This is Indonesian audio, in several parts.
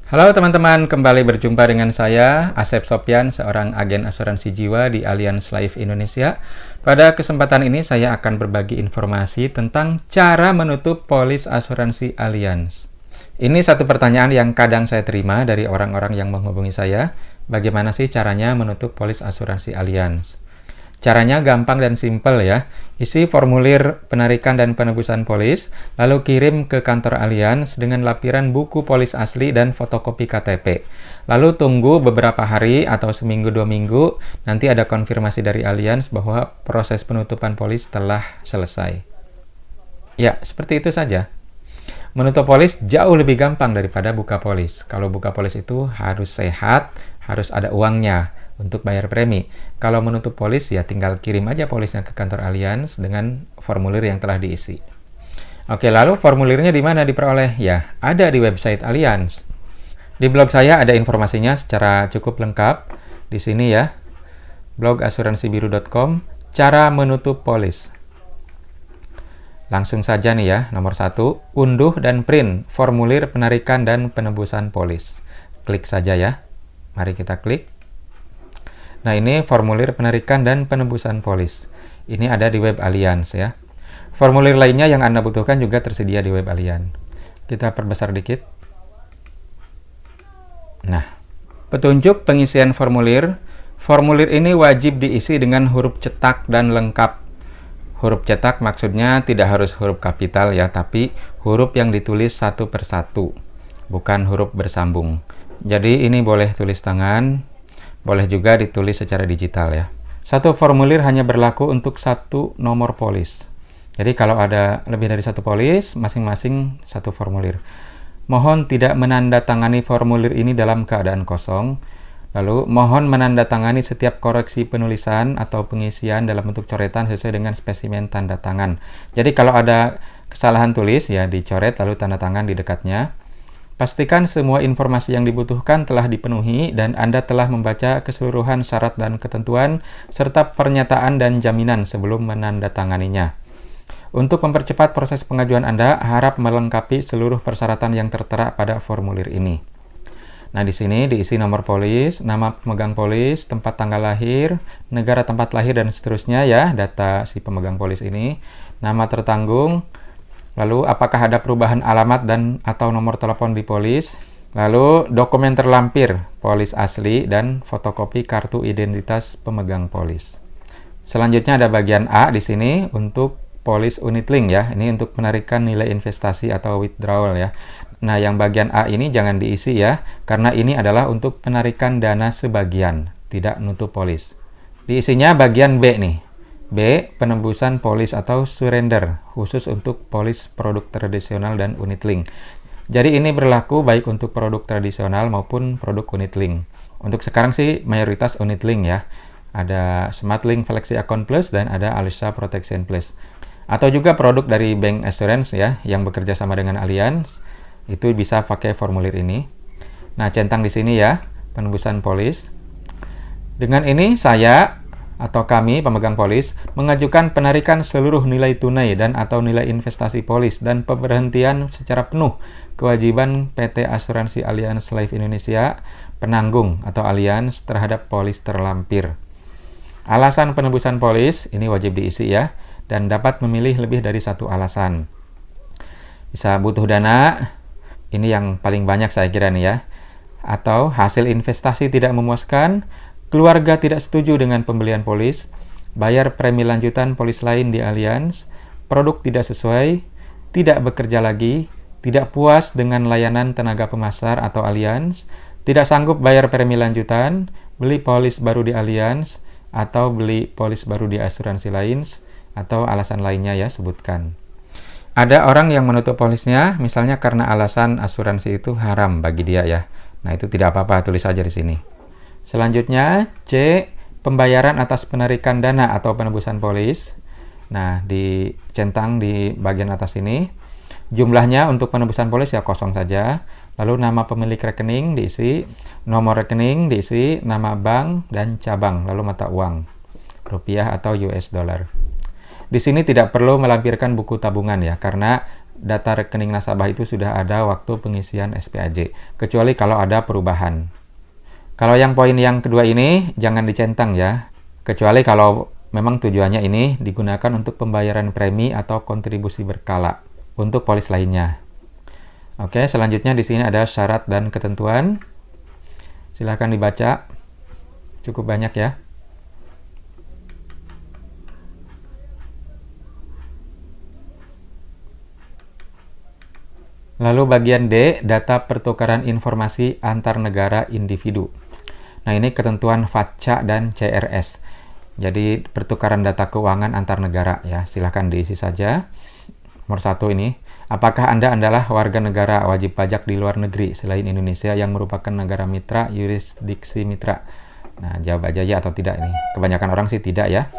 Halo teman-teman, kembali berjumpa dengan saya, Asep Sopyan, seorang agen asuransi jiwa di Allianz Life Indonesia. Pada kesempatan ini saya akan berbagi informasi tentang cara menutup polis asuransi Allianz. Ini satu pertanyaan yang kadang saya terima dari orang-orang yang menghubungi saya. Bagaimana sih caranya menutup polis asuransi Allianz? Caranya gampang dan simpel ya. Isi formulir penarikan dan penebusan polis, lalu kirim ke kantor Allianz dengan lampiran buku polis asli dan fotokopi KTP. Lalu tunggu beberapa hari atau seminggu 2 minggu, nanti ada konfirmasi dari Allianz bahwa proses penutupan polis telah selesai. Ya, seperti itu saja. Menutup polis jauh lebih gampang daripada buka polis. Kalau buka polis itu harus sehat, harus ada uangnya untuk bayar premi. Kalau menutup polis ya tinggal kirim aja polisnya ke kantor Allianz dengan formulir yang telah diisi. Oke, lalu formulirnya di mana diperoleh? Ya, ada di website Allianz. Di blog saya ada informasinya secara cukup lengkap. Di sini ya, blog asuransibiru.com, cara menutup polis. Langsung saja nih ya, nomor 1, unduh dan print formulir penarikan dan penebusan polis. Klik saja ya. Mari kita klik. Nah, ini formulir penarikan dan penebusan polis. Ini ada di web Allianz ya. Formulir lainnya yang Anda butuhkan juga tersedia di web Allianz. Kita perbesar dikit. Nah, petunjuk pengisian formulir. Formulir ini wajib diisi dengan huruf cetak dan lengkap. Huruf cetak maksudnya tidak harus huruf kapital ya, tapi huruf yang ditulis satu persatu, bukan huruf bersambung. Jadi ini boleh tulis tangan, boleh juga ditulis secara digital ya. Satu formulir hanya berlaku untuk satu nomor polis. Jadi kalau ada lebih dari satu polis, masing-masing satu formulir. Mohon tidak menandatangani formulir ini dalam keadaan kosong. Lalu, mohon menandatangani setiap koreksi penulisan atau pengisian dalam bentuk coretan sesuai dengan spesimen tanda tangan. Jadi kalau ada kesalahan tulis ya dicoret lalu tanda tangan di dekatnya. Pastikan semua informasi yang dibutuhkan telah dipenuhi dan Anda telah membaca keseluruhan syarat dan ketentuan serta pernyataan dan jaminan sebelum menandatanganinya. Untuk mempercepat proses pengajuan Anda, harap melengkapi seluruh persyaratan yang tertera pada formulir ini. Nah, di sini diisi nomor polis, nama pemegang polis, tempat tanggal lahir, negara tempat lahir dan seterusnya ya, data si pemegang polis ini, nama tertanggung. Lalu apakah ada perubahan alamat dan atau nomor telepon di polis? Lalu dokumen terlampir, polis asli dan fotokopi kartu identitas pemegang polis. Selanjutnya ada bagian A di sini untuk polis unit link ya. Ini untuk penarikan nilai investasi atau withdrawal ya. Nah, yang bagian A ini jangan diisi ya, karena ini adalah untuk penarikan dana sebagian, tidak nutup polis. Diisinya bagian B nih. B. Penembusan polis atau surrender, khusus untuk polis produk tradisional dan unit link. Jadi ini berlaku baik untuk produk tradisional maupun produk unit link. Untuk sekarang sih mayoritas unit link ya. Ada Smart Link Flexi Account Plus dan ada Alisa Protection Plus. Atau juga produk dari Bank Assurance ya, yang bekerja sama dengan Allianz, itu bisa pakai formulir ini. Nah, centang di sini ya, penembusan polis. Dengan ini saya atau kami pemegang polis mengajukan penarikan seluruh nilai tunai dan atau nilai investasi polis dan pemberhentian secara penuh kewajiban PT Asuransi Allianz Life Indonesia penanggung atau Allianz terhadap polis terlampir. Alasan penebusan polis ini wajib diisi ya, dan dapat memilih lebih dari satu alasan. Bisa butuh dana, ini yang paling banyak saya kira nih ya, atau hasil investasi tidak memuaskan, keluarga tidak setuju dengan pembelian polis, bayar premi lanjutan polis lain di Allianz, produk tidak sesuai, tidak bekerja lagi, tidak puas dengan layanan tenaga pemasar atau Allianz, tidak sanggup bayar premi lanjutan, beli polis baru di Allianz, atau beli polis baru di asuransi lain, atau alasan lainnya ya, sebutkan. Ada orang yang menutup polisnya, misalnya karena alasan asuransi itu haram bagi dia ya. Nah, itu tidak apa-apa, tulis saja di sini. Selanjutnya, C. Pembayaran atas penarikan dana atau penebusan polis. Nah, dicentang di bagian atas ini. Jumlahnya untuk penebusan polis ya kosong saja. Lalu nama pemilik rekening diisi, nomor rekening diisi, nama bank dan cabang, lalu mata uang, rupiah atau US dollar. Di sini tidak perlu melampirkan buku tabungan ya, karena data rekening nasabah itu sudah ada waktu pengisian SPAJ, kecuali kalau ada perubahan. Kalau yang poin yang kedua ini jangan dicentang ya, kecuali kalau memang tujuannya ini digunakan untuk pembayaran premi atau kontribusi berkala untuk polis lainnya. Oke, selanjutnya di sini ada syarat dan ketentuan. Silahkan dibaca, cukup banyak ya. Lalu bagian D, data pertukaran informasi antar negara individu. Nah, ini ketentuan FATCA dan CRS. Jadi, pertukaran data keuangan antar negara ya. Silahkan diisi saja. Nomor 1 ini, apakah Anda adalah warga negara wajib pajak di luar negeri selain Indonesia yang merupakan negara mitra, yurisdiksi mitra? Nah, jawab aja ya atau tidak ini. Kebanyakan orang sih tidak ya.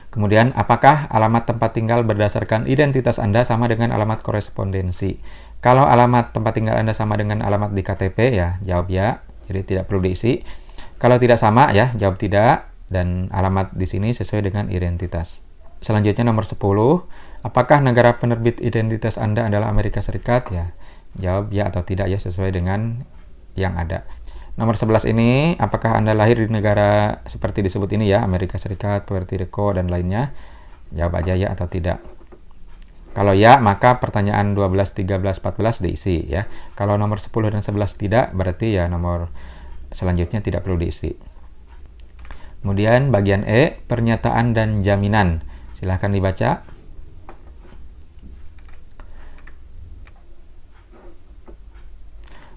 Kemudian, apakah alamat tempat tinggal berdasarkan identitas Anda sama dengan alamat korespondensi? Kalau alamat tempat tinggal Anda sama dengan alamat di KTP, ya jawab ya, jadi tidak perlu diisi. Kalau tidak sama, ya jawab tidak, dan alamat di sini sesuai dengan identitas. Selanjutnya nomor 10, apakah negara penerbit identitas Anda adalah Amerika Serikat? Ya, jawab ya atau tidak ya sesuai dengan yang ada. Nomor 11 ini, apakah Anda lahir di negara seperti disebut ini ya, Amerika Serikat, Puerto Rico, dan lainnya? Jawab aja ya atau tidak. Kalau ya, maka pertanyaan 12, 13, 14 diisi ya. Kalau nomor 10 dan 11 tidak, berarti ya nomor selanjutnya tidak perlu diisi. Kemudian bagian E, pernyataan dan jaminan. Silahkan dibaca.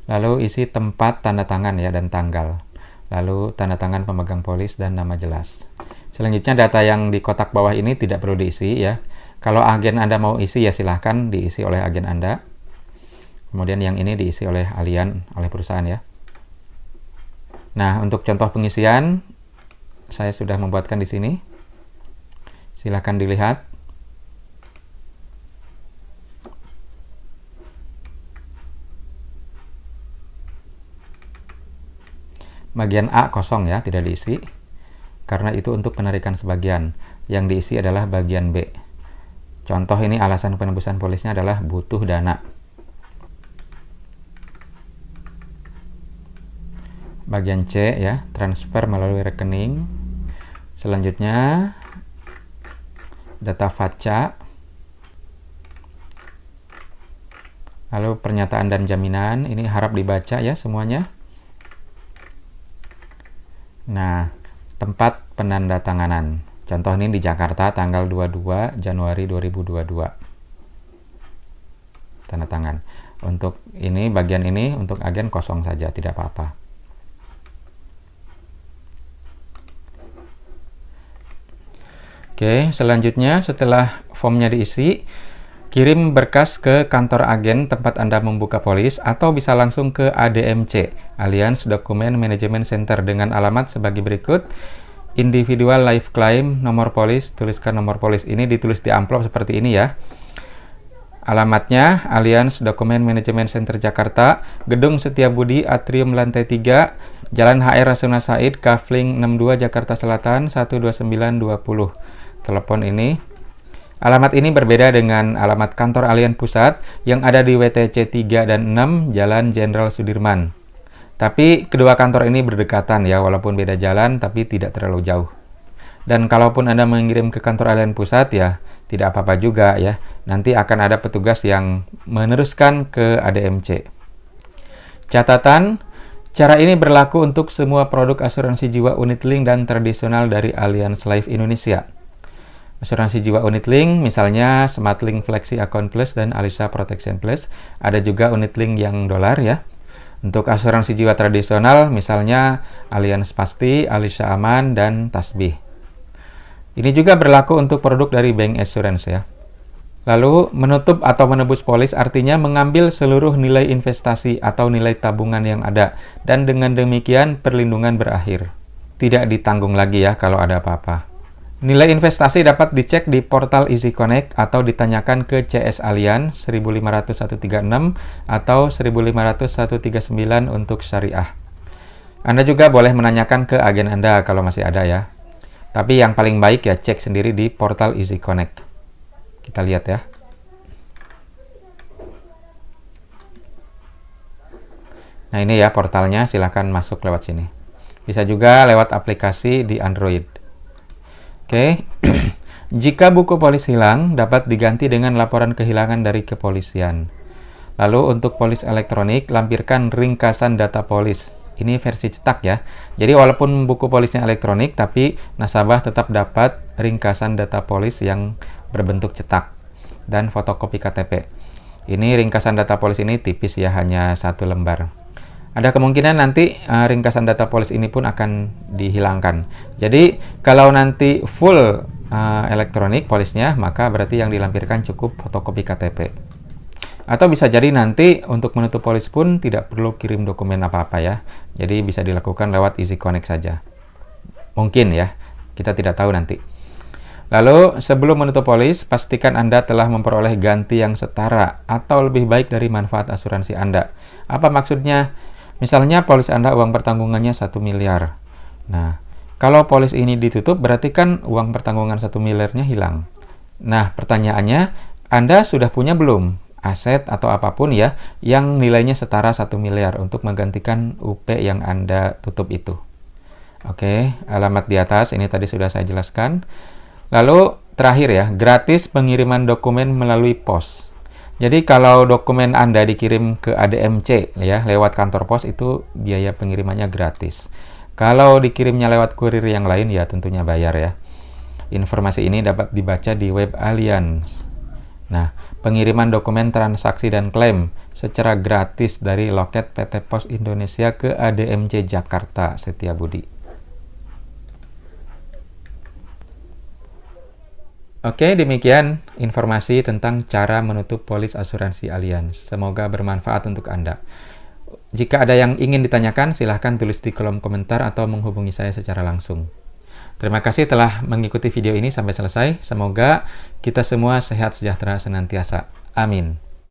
Lalu isi tempat tanda tangan ya dan tanggal. Lalu tanda tangan pemegang polis dan nama jelas. Selanjutnya data yang di kotak bawah ini tidak perlu diisi ya. Kalau agen Anda mau isi ya silahkan diisi oleh agen Anda. Kemudian yang ini diisi oleh alien, oleh perusahaan ya. Nah, untuk contoh pengisian saya sudah membuatkan di sini. Silahkan dilihat. Bagian A kosong ya, tidak diisi. Karena itu untuk penarikan sebagian. Yang diisi adalah bagian B. Contoh ini alasan penebusan polisnya adalah butuh dana. Bagian C ya, transfer melalui rekening. Selanjutnya data FATCA. Lalu pernyataan dan jaminan, ini harap dibaca ya semuanya. Nah, tempat penandatanganan. Contoh ini di Jakarta tanggal 22 Januari 2022. Tanda tangan. Untuk ini bagian ini untuk agen kosong saja, tidak apa-apa. Oke, selanjutnya setelah formnya diisi, kirim berkas ke kantor agen tempat Anda membuka polis atau bisa langsung ke ADMC, Alliance Document Management Center dengan alamat sebagai berikut. Individual Life Claim, nomor polis, tuliskan nomor polis. Ini ditulis di amplop seperti ini ya. Alamatnya Alliance Document Management Center Jakarta, Gedung Setiabudi, Atrium lantai 3, Jalan HR Rasuna Said, Kafling 62 Jakarta Selatan 12920. Telepon ini. Alamat ini berbeda dengan alamat kantor Alliance Pusat yang ada di WTC 3 dan 6 Jalan Jenderal Sudirman. Tapi kedua kantor ini berdekatan ya, walaupun beda jalan tapi tidak terlalu jauh. Dan kalaupun Anda mengirim ke kantor Alliance Pusat ya, tidak apa-apa juga ya. Nanti akan ada petugas yang meneruskan ke ADMC. Catatan, cara ini berlaku untuk semua produk asuransi jiwa unit link dan tradisional dari Alliance Life Indonesia. Asuransi jiwa unit link misalnya SmartLink Flexi Account Plus dan Alisa Protection Plus. Ada juga unit link yang dolar ya. Untuk asuransi jiwa tradisional misalnya Allianz Pasti, Alisa Aman, dan Tasbih. Ini juga berlaku untuk produk dari Bank Assurance ya. Lalu menutup atau menebus polis artinya mengambil seluruh nilai investasi atau nilai tabungan yang ada. Dan dengan demikian perlindungan berakhir. Tidak ditanggung lagi ya kalau ada apa-apa. Nilai investasi dapat dicek di portal Easy Connect atau ditanyakan ke CS Allianz 1500136 atau 1500139 untuk syariah. Anda juga boleh menanyakan ke agen Anda kalau masih ada ya. Tapi yang paling baik ya cek sendiri di portal Easy Connect. Kita lihat ya. Nah, ini ya portalnya, silahkan masuk lewat sini. Bisa juga lewat aplikasi di Android. Oke. Jika buku polis hilang, dapat diganti dengan laporan kehilangan dari kepolisian. Lalu untuk polis elektronik, lampirkan ringkasan data polis. Ini versi cetak ya. Jadi walaupun buku polisnya elektronik, tapi nasabah tetap dapat ringkasan data polis yang berbentuk cetak dan fotokopi KTP. Ini ringkasan data polis ini tipis ya, hanya 1 lembar. Ada kemungkinan nanti ringkasan data polis ini pun akan dihilangkan. Jadi kalau nanti full elektronik polisnya, maka berarti yang dilampirkan cukup fotokopi KTP. Atau bisa jadi nanti untuk menutup polis pun tidak perlu kirim dokumen apa-apa ya. Jadi bisa dilakukan lewat Easy Connect saja. Mungkin ya, kita tidak tahu nanti. Lalu sebelum menutup polis, pastikan Anda telah memperoleh ganti yang setara atau lebih baik dari manfaat asuransi Anda. Apa maksudnya? Misalnya polis Anda uang pertanggungannya 1 miliar. Nah, kalau polis ini ditutup berarti kan uang pertanggungan 1 miliarnya hilang. Nah, pertanyaannya, Anda sudah punya belum aset atau apapun ya yang nilainya setara 1 miliar untuk menggantikan UP yang Anda tutup itu? Oke, alamat di atas ini tadi sudah saya jelaskan. Lalu terakhir ya, gratis pengiriman dokumen melalui pos. Jadi kalau dokumen Anda dikirim ke ADMC ya lewat kantor pos, itu biaya pengirimannya gratis. Kalau dikirimnya lewat kurir yang lain ya tentunya bayar ya. Informasi ini dapat dibaca di web Allianz. Nah, pengiriman dokumen transaksi dan klaim secara gratis dari loket PT Pos Indonesia ke ADMC Jakarta Setiabudi. Oke, demikian informasi tentang cara menutup polis asuransi Allianz. Semoga bermanfaat untuk Anda. Jika ada yang ingin ditanyakan, silahkan tulis di kolom komentar atau menghubungi saya secara langsung. Terima kasih telah mengikuti video ini sampai selesai. Semoga kita semua sehat sejahtera senantiasa. Amin.